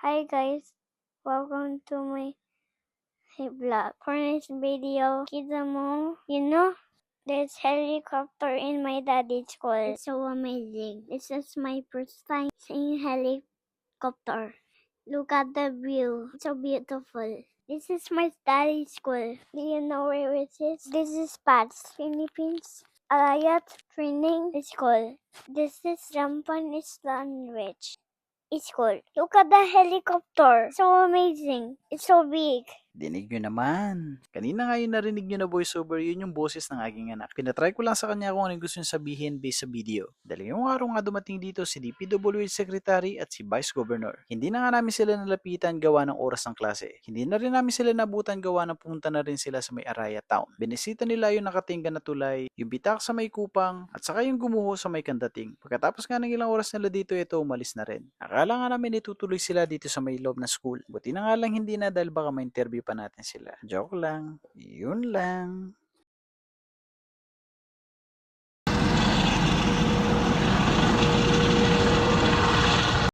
Hi guys, welcome to my vlog. For this video, kita mo, there's helicopter in my daddy's school. It's so amazing. This is my first time seeing helicopter. Look at the view. It's so beautiful. This is my daddy's school. Do you know where it is? This is PATS, Philippines Alayat Training School. This is Rampan Island Ridge. It's cool. Look at the helicopter. So amazing. It's so big. Dinig nyo naman. Kanina nga yung narinig nyo na voiceover, yun yung boses ng aking anak. Pinatry ko lang sa kanya kung ano yung gusto niya sabihin based sa video. Dahil ngayong araw nga dumating dito si DPWH Secretary at si Vice Governor. Hindi na nga namin sila nalapitan gawa ng oras ng klase. Hindi na rin namin sila nabutan gawa ng pumunta na rin sila sa may Araya Town. Binisita nila yung nakatingga na tulay, yung bitak sa may kupang, at saka yung gumuho sa may kandating. Pagkatapos nga ng ilang oras nila dito, ito umalis na rin. Akala nga namin itutuloy sila dito sa may loob ng school. Buti na nga lang hindi na dahil baka ma-interview pa natin sila. Joke lang. Yun lang.